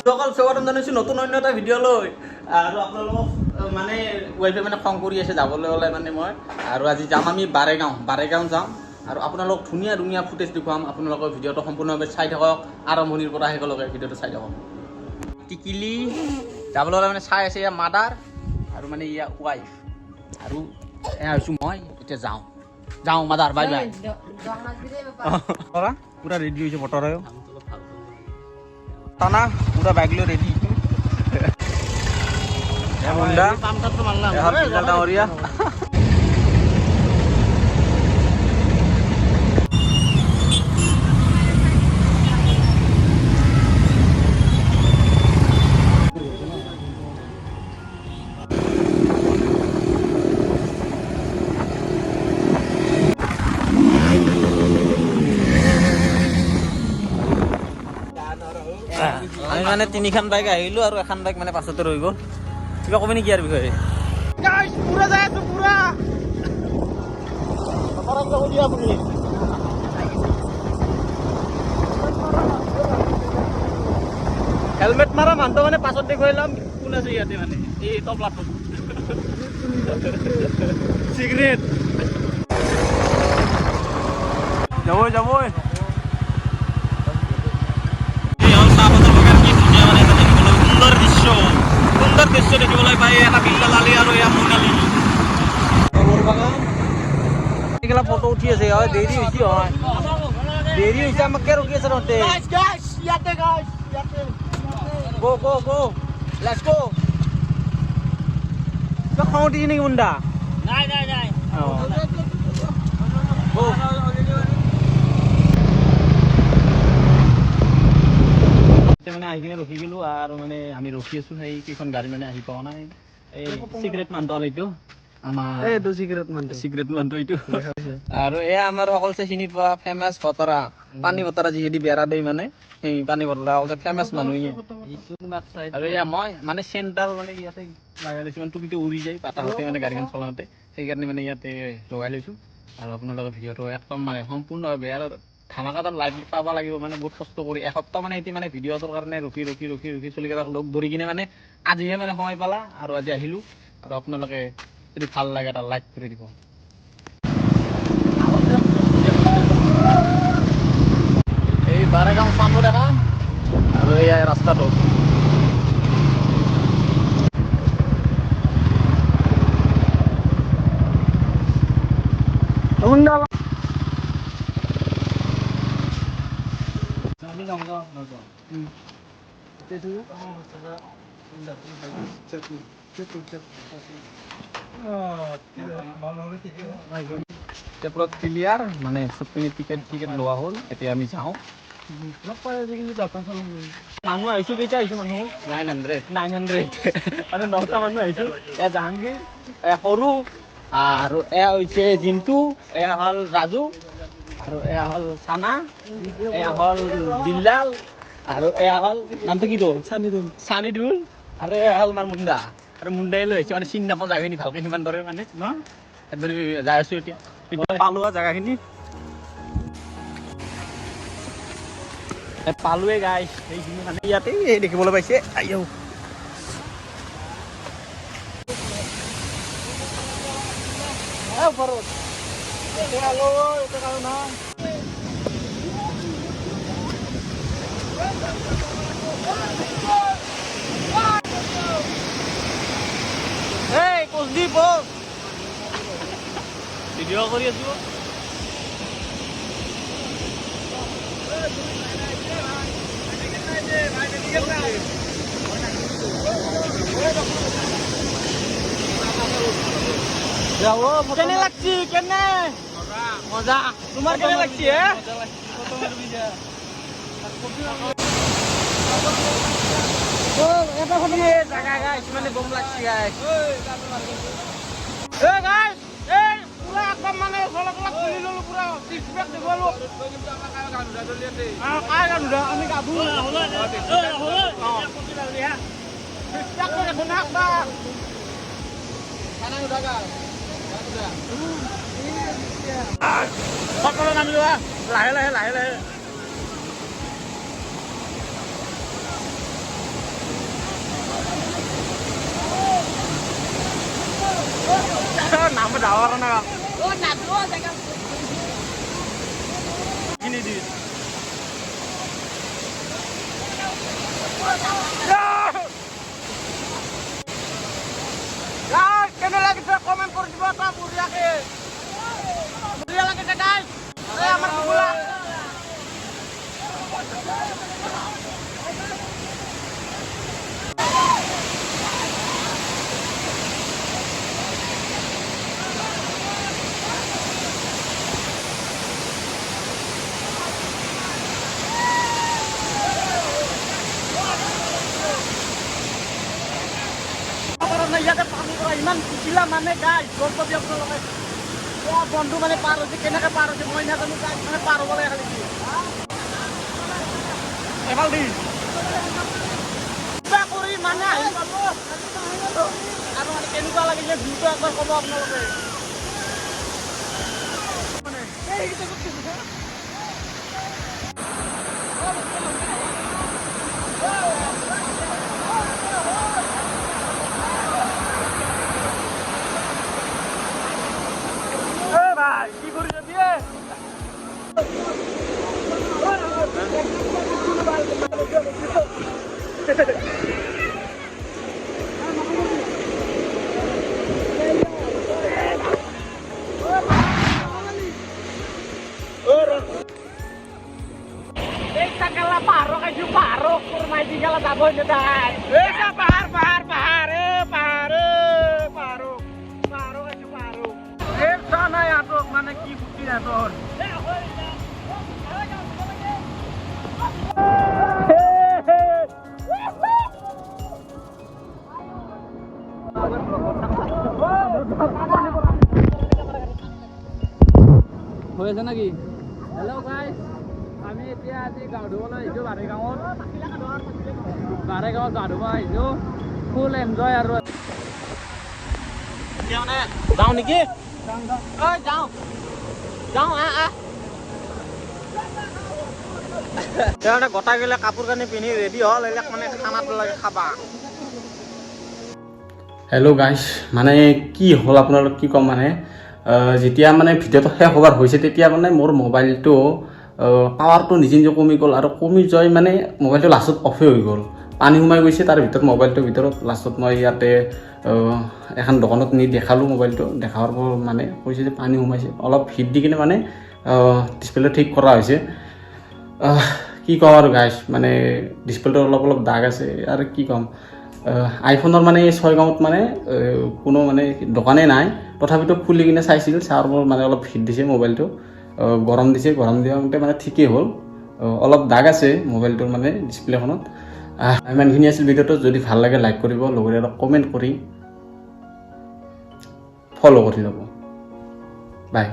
সকল স্বাগতম জানাইছোঁ নতুন অন্য এটা ভিডিঅ' লৈ আৰু আপোনালোকক মানে ৱাইফে মানে খং কৰি আছে যাবলৈ হ'লে মানে মই আৰু আজি যাম আমি বাৰেগাঁও যাম আৰু আপোনালোক ধুনীয়া ধুনীয়া ফুটেজ দেখুৱাম আপোনালোকৰ ভিডিঅ'টো সম্পূৰ্ণভাৱে চাই থাকক আৰম্ভণিৰ পৰা শেষলৈকে ভিডিঅ'টো চাই থাকক টিকিলি যাবলৈ হ'লে মানে চাই আছে ইয়াৰ মাদাৰ আৰু মানে ইয়াৰ ৱাইফ আৰু এয়া হৈছোঁ মই এতিয়া যাওঁ মাদাৰ বাই বাই পুৰা ৰেডি হৈছে বতৰে টানা পুৰা বাইক লো ৰেডি মুন্ডা পাম্পটা মাৰলাম এখন ডাঙৰিয়া আমি মানে তিনিখন বাইক আহিলো আৰু এখন বাইক মানে পাছতে ৰৈ গ'ল কিবা ক'বি নেকি ইয়াৰ বিষয়ে পুৰা যাই আছো পুৰা হেলমেট মাৰা মানুহটো মানে পাছত দেখুৱাই ল'ম কোন আছে ইয়াতে মানে এই তবলাটো চিগাৰেট যাবই সুন্দৰ দৃশ্য দেখিবলৈ পাই এটা বিল্লা লালি আৰু এয়া মোনালি এইগিলা ফটো উঠি আছে হয় দেৰি হৈছে আমাক কে ৰখি আছে তহঁতে গো লেটছ গো তই খং উঠিছে নেকি মুণ্ডা নাই মানে আহি কিনে ৰখি গলো আৰু মানে আমি ৰখি আছো সেই কেইখন গাড়ী মানে আহি পোৱা নাই এই চিগাৰেট মানুহটো এইটো আমাৰ এইটো চিগাৰেট মানুহটো এইটো আৰু এয়া আমাৰ অকলছে চিনি পোৱা ফেমাছ বতৰা পানী বতৰা যিহেদি বেৰা দেই মানে সেই পানী বতৰা অকলছে ফেমাছ মানুহ আৰু এয়া মই মানে চেণ্টাৰ মানে ইয়াতে লগাই লৈছো মানে টুপিটো উৰি যায় পাতাহতে মানে গাড়ীখন চলাওঁতে সেইকাৰণে মানে ইয়াতে লগাই লৈছো আৰু আপোনালোকৰ ভিডিঅ'টো একদম মানে সম্পূৰ্ণভাৱে আৰু ধামাকাদাৰ লাইভ পাব লাগিব মানে বহুত কষ্ট কৰি এসপ্তাহ মানে এতিয়া মানে ভিডিঅ'টোৰ কাৰণে ৰখি চলিকেইটাক লগ ধৰি কিনে মানে আজিহে মানে সময় পালা আৰু আজি আহিলোঁ আৰু আপোনালোকে যদি ভাল লাগে এটা লাইক কৰি দিব এই বাৰেগাঁও চামো দেখা আৰু এয়া ৰাস্তাটো ক্লিয়াৰ মানে চবপিনে টিকেট লোৱা হ'ল এতিয়া আমি যাওঁ মানুহ আহিছো কেইটা আহিছো মানুহ 900 আৰু 9টা মানুহ আহিছো এয়া জাহাংগীৰ এয়া সৰু আৰু এয়া হৈছে জিন্তু এয়া হ'ল ৰাজু আৰু এয়া হ'ল চানা এয়া হ'ল বিল্লাল আৰু এয়া হ'ল নামটো কি তোৰ চানিদুল আৰু এয়া হ'ল আমাৰ মুণ্ডা আৰু মুণ্ডাই লৈ আহিছে মানে চিনি নাপাওঁ জেগাখিনি ভালকৈ সিমান দৰে মানে ন যাই আছো এতিয়া পালো জেগাখিনি পালোৱে গাইছ সেইখিনি মানে ইয়াতে দেখিবলৈ পাইছে আইও ভিডিঅ' কৰি আছো কেনে লাগছি কেনে মজা তোমাৰ কেনে লাগছি এটা জাগা গাইছ মানে বম লাগছি গাইছ পুরা একদম মানে ফলক তুলি ললো পুরা রিসপেক্ট দেখালো কাই গান আমি গাবু না হলো রিসপেক্ট করে শোনা বা কানা উঠাগা সকলো নামি লোৱা লাহে লাহে লাহে লাহে আমি ডাঙৰ না কিনি দি কেনে লাগিছে কমেন্ট কৰি দিব তা বঢ়িয়াকে বঢ়িয়া লাগিছে গাইস এই আমাৰ বুলা ইয়াতে পানী পৰা ইমান কুচিলা মানে গাইছ গল্প দি আপোনালোকে বন্ধু মানে পাৰ হৈছে কেনেকৈ পাৰ হৈছে মই নাজানো গাইছ মানে পাৰ হ'ব লাগে খালি এফাল দি কিবা কৰি মানে আহি পাব আৰু মানে কেনেকুৱা লাগিলে ভিউটো একবাৰ ক'ব আপোনালোকে কি কৰি দিয়ে paro kayu paro kurma di kala tabon dai esa pahar paro kayu paro sana ya to mane ki bukti na to হয়েছে নাকি হ্যালো গাইস আমি এতিয়া আজি গাঁও ধুবলৈ আহিছোঁ বাৰেগাঁৱত গা ধুব আহিছোঁ ফুল এনজয় আৰু যাওঁ নেকি যাওঁ গোটাই গ'লে কাপোৰ কানি পিন্ধি ৰেডি হ'ল এইবিলাক মানে খানাটো লাগে খাবা হেল্ল' গাইছ মানে কি হ'ল আপোনালোক কি ক'ম মানে যেতিয়া মানে ভিডিঅ'টো শেষ হ'বৰ হৈছে তেতিয়া মানে মোৰ মোবাইলটো পাৱাৰটো নিজে নিজে কমি গ'ল আৰু কমি যায় মানে মোবাইলটো লাষ্টত অফে হৈ গ'ল পানী সোমাই গৈছে তাৰ ভিতৰত মোবাইলটোৰ ভিতৰত লাষ্টত মই ইয়াতে এখন দোকানত নি দেখালোঁ মোবাইলটো দেখাৰ পৰ মানে কৈছে যে পানী সোমাইছে অলপ হিট দি কিনে মানে ডিছপ্লেটো ঠিক কৰা হৈছে কি ক'ম আৰু গাইছ মানে ডিছপ্লেটো অলপ দাগ আছে আৰু কি ক'ম আইফোনৰ মানে 6 গাঁৱত মানে কোনো মানে দোকানেই নাই তথাপিতো খুলি কিনে চাইছিল চাৰ মোৰ মানে অলপ হিট দিছে মোবাইলটো গৰম দিওঁতে মানে ঠিকেই হ'ল অলপ দাগ আছে মোবাইলটোৰ মানে ডিছপ্লেখনত ইমানখিনি আছিল ভিডিঅ'টো যদি ভাল লাগে লাইক কৰিব লগতে অলপ কমেণ্ট কৰি ফ'ল' কৰি ল'ব বাই